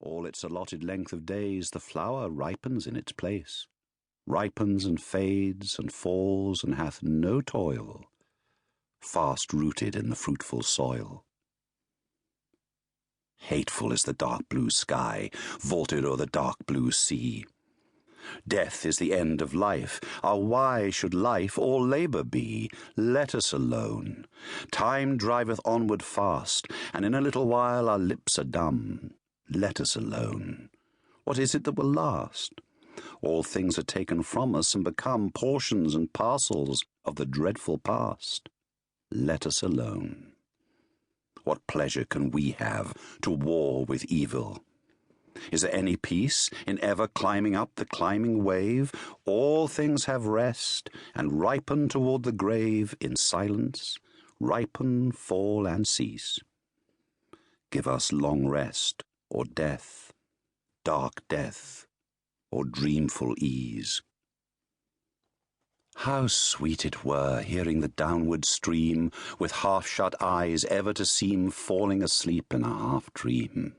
All its allotted length of days the flower ripens in its place, ripens and fades and falls and hath no toil, fast rooted in the fruitful soil. Hateful is the dark blue sky, vaulted o'er the dark blue sea. Death is the end of life. Why should life all labour be? Let us alone. Time driveth onward fast, and in a little while our lips are dumb. Let us alone. What is it that will last? All things are taken from us and become portions and parcels of the dreadful past. Let us alone. What pleasure can we have to war with evil? Is there any peace in ever climbing up the climbing wave? All things have rest, and ripen toward the grave in silence, ripen, fall, and cease. Give us long rest, or death, dark death, or dreamful ease. How sweet it were, hearing the downward stream, with half-shut eyes ever to seem falling asleep in a half-dream.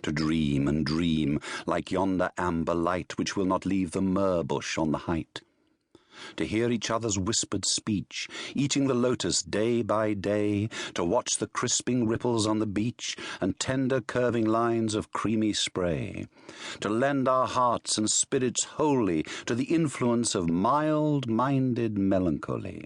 To dream and dream, like yonder amber light which will not leave the myrrh bush on the height. To hear each other's whispered speech, eating the lotus day by day, to watch the crisping ripples on the beach and tender curving lines of creamy spray, to lend our hearts and spirits wholly to the influence of mild-minded melancholy.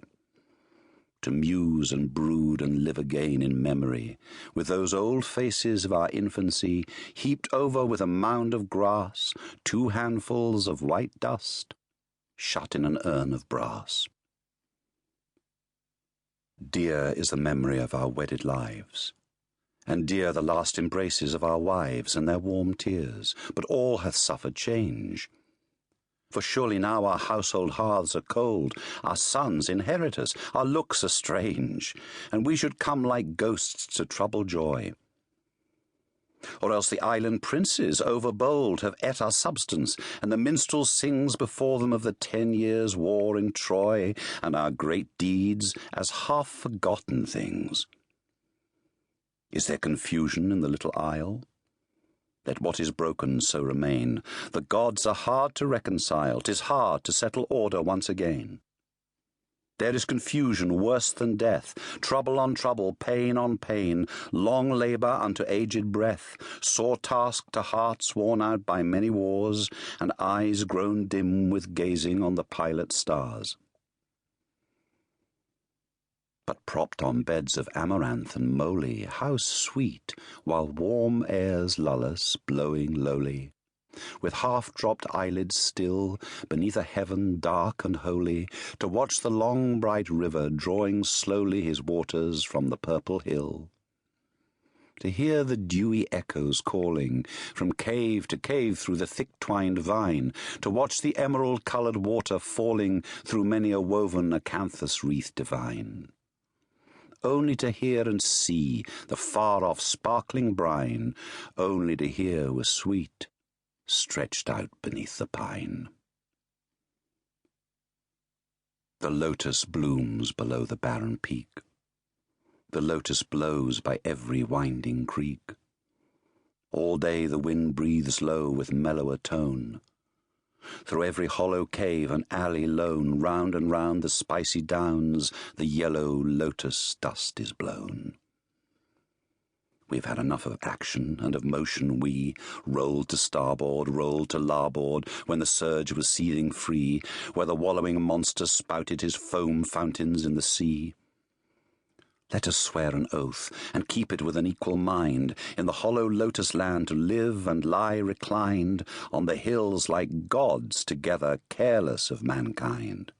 To muse and brood and live again in memory, with those old faces of our infancy heaped over with a mound of grass, 2 handfuls of white dust, shut in an urn of brass. Dear is the memory of our wedded lives, and dear the last embraces of our wives and their warm tears, but all hath suffered change. For surely now our household hearths are cold, our sons inherit us, our looks are strange, and we should come like ghosts to trouble joy. Or else the island princes, overbold, have ate our substance, and the minstrel sings before them of the 10 years' war in Troy, and our great deeds as half-forgotten things. Is there confusion in the little isle? Let what is broken so remain. The gods are hard to reconcile, 'tis hard to settle order once again. There is confusion worse than death, trouble on trouble, pain on pain, long labour unto aged breath, sore task to hearts worn out by many wars, and eyes grown dim with gazing on the pilot stars. But propped on beds of amaranth and moly, how sweet, while warm airs lull us, blowing lowly, with half-dropped eyelids still, beneath a heaven dark and holy, to watch the long bright river drawing slowly his waters from the purple hill. To hear the dewy echoes calling from cave to cave through the thick-twined vine, to watch the emerald-coloured water falling through many a woven acanthus wreath divine. Only to hear and see the far-off sparkling brine, only to hear was sweet, stretched out beneath the pine. The lotus blooms below the barren peak. The lotus blows by every winding creek. All day the wind breathes low with mellower tone. Through every hollow cave and alley lone, round and round the spicy downs, the yellow lotus dust is blown. We've had enough of action and of motion, we rolled to starboard, rolled to larboard, when the surge was seething free, where the wallowing monster spouted his foam fountains in the sea. Let us swear an oath, and keep it with an equal mind, in the hollow lotus land to live and lie reclined, on the hills like gods together, careless of mankind.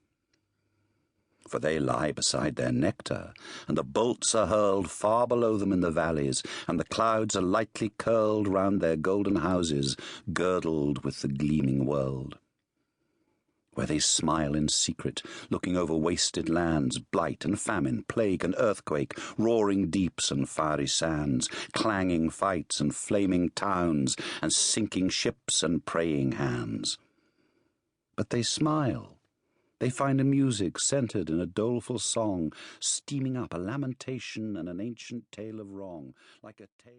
For they lie beside their nectar, and the bolts are hurled far below them in the valleys, and the clouds are lightly curled round their golden houses, girdled with the gleaming world. Where they smile in secret, looking over wasted lands, blight and famine, plague and earthquake, roaring deeps and fiery sands, clanging fights and flaming towns, and sinking ships and praying hands. But they smile. They find a music centred in a doleful song, steaming up a lamentation and an ancient tale of wrong, like a tale